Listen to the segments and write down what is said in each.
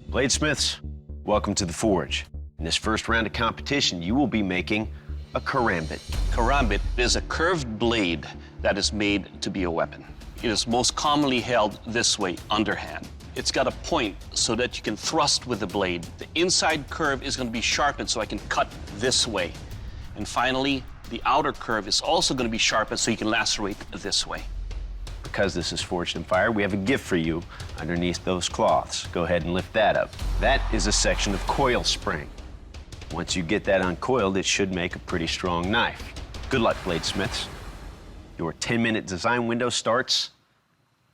Bladesmiths, welcome to the Forge. In this first round of competition, you will be making a karambit. Karambit is a curved blade that is made to be a weapon. It is most commonly held this way, underhand. It's got a point so that you can thrust with the blade. The inside curve is going to be sharpened so I can cut this way. And finally, the outer curve is also going to be sharpened so you can lacerate this way. Because this is Forged in Fire, we have a gift for you underneath those cloths. Go ahead and lift that up. That is a section of coil spring. Once you get that uncoiled, it should make a pretty strong knife. Good luck, bladesmiths. Your 10-minute design window starts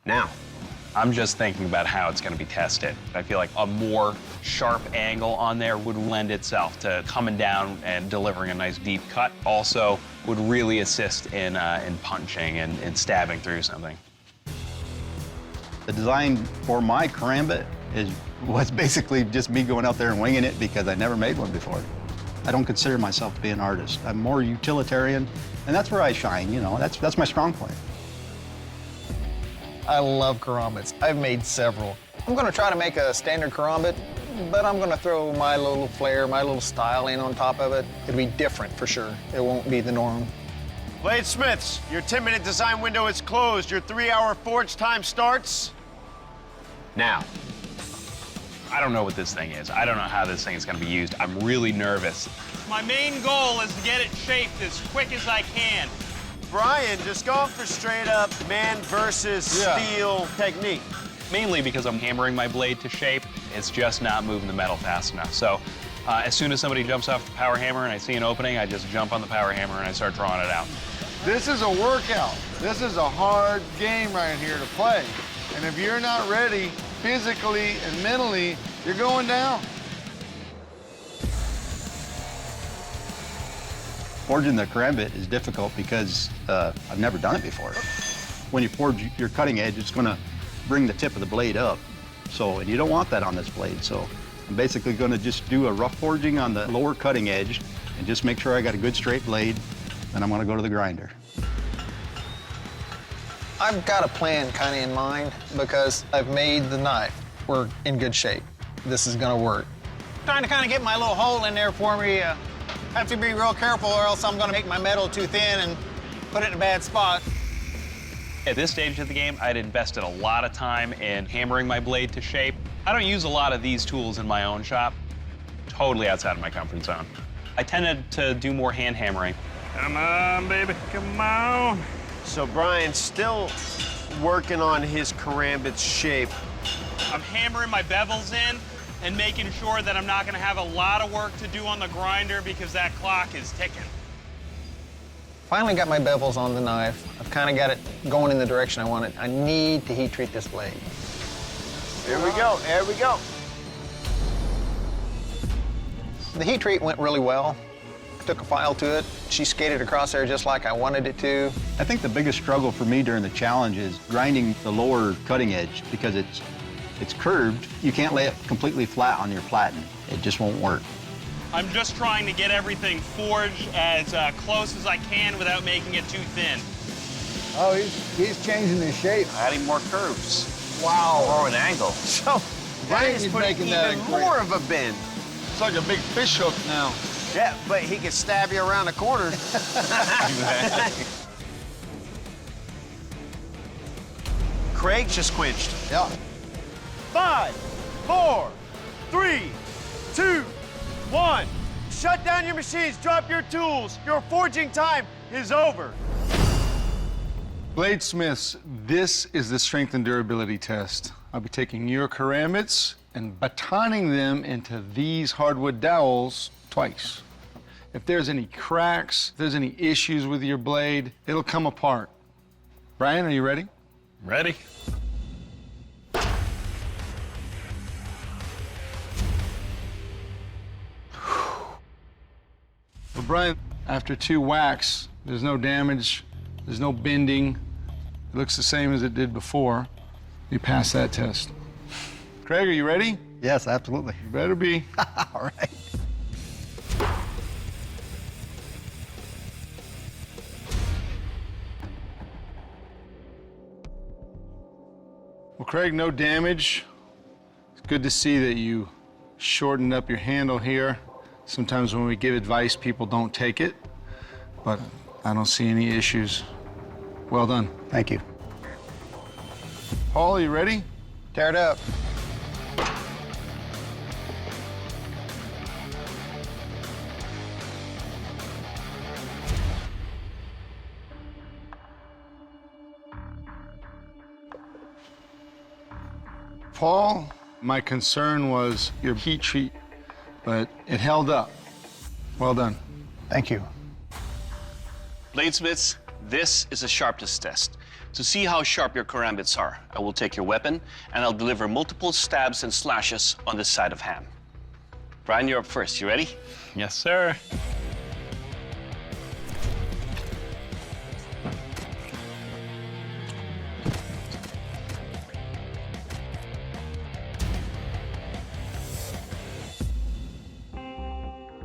now. I'm just thinking about how it's going to be tested. I feel like a more sharp angle on there would lend itself to coming down and delivering a nice deep cut. Also would really assist in punching and stabbing through something. The design for my karambit was basically just me going out there and winging it because I never made one before. I don't consider myself to be an artist. I'm more utilitarian, and that's where I shine, you know, that's my strong point. I love karambits. I've made several. I'm gonna try to make a standard karambit, but I'm gonna throw my little flair, my little style in on top of it. It'll be different for sure. It won't be the norm. Bladesmiths, your 10-minute design window is closed. Your 3-hour forge time starts now. I don't know what this thing is. I don't know how this thing is going to be used. I'm really nervous. My main goal is to get it shaped as quick as I can. Brian, just going for straight up man versus steel technique. Mainly because I'm hammering my blade to shape. It's just not moving the metal fast enough. So as soon as somebody jumps off the power hammer and I see an opening, I just jump on the power hammer and I start drawing it out. This is a workout. This is a hard game right here to play. And if you're not ready physically and mentally, you're going down. Forging the karambit is difficult because I've never done it before. When you forge your cutting edge, it's gonna bring the tip of the blade up. And you don't want that on this blade. So I'm basically gonna just do a rough forging on the lower cutting edge and just make sure I got a good straight blade, and I'm gonna go to the grinder. I've got a plan kind of in mind because I've made the knife. We're in good shape. This is gonna work. Trying to kind of get my little hole in there for me. Have to be real careful or else I'm gonna make my metal too thin and put it in a bad spot. At this stage of the game, I'd invested a lot of time in hammering my blade to shape. I don't use a lot of these tools in my own shop. Totally outside of my comfort zone. I tended to do more hand hammering. Come on, baby, come on. So Brian's still working on his karambit's shape. I'm hammering my bevels in and making sure that I'm not gonna have a lot of work to do on the grinder because that clock is ticking. Finally got my bevels on the knife. I've kind of got it going in the direction I want it. I need to heat treat this blade. Here we go, here we go. The heat treat went really well. I took a file to it. She skated across there just like I wanted it to. I think the biggest struggle for me during the challenge is grinding the lower cutting edge because it's curved. You can't lay it completely flat on your platen. It just won't work. I'm just trying to get everything forged as close as I can without making it too thin. Oh, he's changing the shape. Adding more curves. Wow. Or an angle. So Brian's he's putting making that even a great- more of a bend. It's like a big fish hook now. Yeah, but he can stab you around the corner. Craig just quenched. Yeah. 5, 4, 3, 2, 1. Shut down your machines, drop your tools. Your forging time is over. Bladesmiths, this is the strength and durability test. I'll be taking your karambits and batoning them into these hardwood dowels twice. If there's any cracks, if there's any issues with your blade, it'll come apart. Brian, are you ready? Ready? Well, Brian, after 2 whacks, there's no damage, there's no bending. It looks the same as it did before. You passed that test. Craig, are you ready? Yes, absolutely. You better be. All right. Well, Craig, no damage. Good to see that you shortened up your handle here. Sometimes when we give advice, people don't take it, but I don't see any issues. Well done. Thank you. Paul, you ready? Tear it up. Paul, my concern was your heat treat, but it held up. Well done. Thank you. Bladesmiths, this is a sharpness test. To see how sharp your karambits are, I will take your weapon and I'll deliver multiple stabs and slashes on this side of ham. Brian, you're up first. You ready? Yes, sir.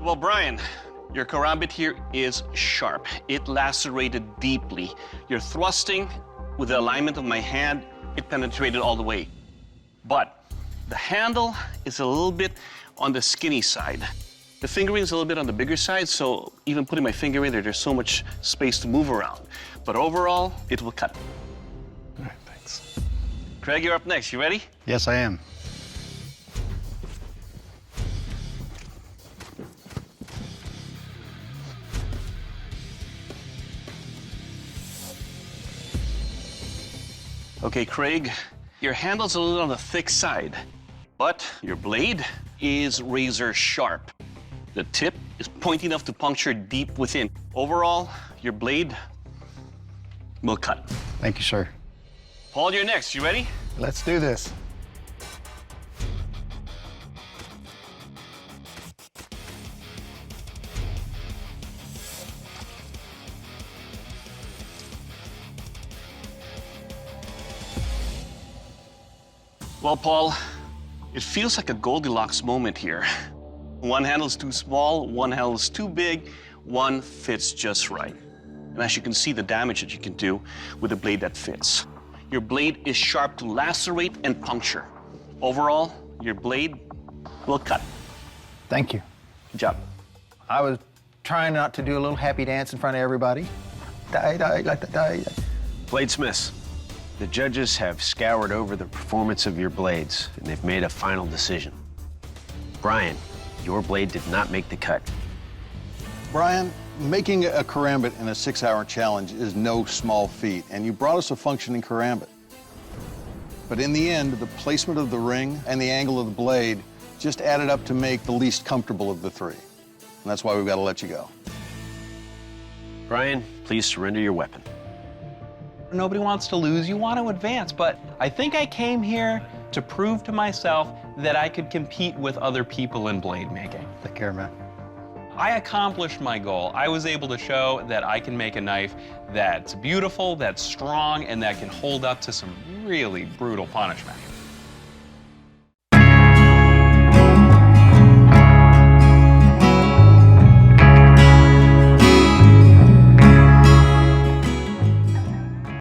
Well, Brian, your karambit here is sharp. It lacerated deeply. You're thrusting with the alignment of my hand, it penetrated all the way. But the handle is a little bit on the skinny side. The fingering is a little bit on the bigger side, so even putting my finger in there, there's so much space to move around. But overall, it will cut. All right, thanks. Craig, you're up next. You ready? Yes, I am. Okay, Craig, your handle's a little on the thick side, but your blade is razor sharp. The tip is pointy enough to puncture deep within. Overall, your blade will cut. Thank you, sir. Paul, you're next. You ready? Let's do this. Well, Paul, it feels like a Goldilocks moment here. One handle's too small, one handle's too big, one fits just right. And as you can see, the damage that you can do with a blade that fits. Your blade is sharp to lacerate and puncture. Overall, your blade will cut. Thank you. Good job. I was trying not to do a little happy dance in front of everybody. Die, die, like that, die. Bladesmiths, the judges have scoured over the performance of your blades, and they've made a final decision. Brian, your blade did not make the cut. Brian, making a karambit in a 6-hour challenge is no small feat, and you brought us a functioning karambit. But in the end, the placement of the ring and the angle of the blade just added up to make the least comfortable of the three. And that's why we've got to let you go. Brian, please surrender your weapon. Nobody wants to lose, you want to advance, but I think I came here to prove to myself that I could compete with other people in blade making. Take care, man. I accomplished my goal. I was able to show that I can make a knife that's beautiful, that's strong, and that can hold up to some really brutal punishment.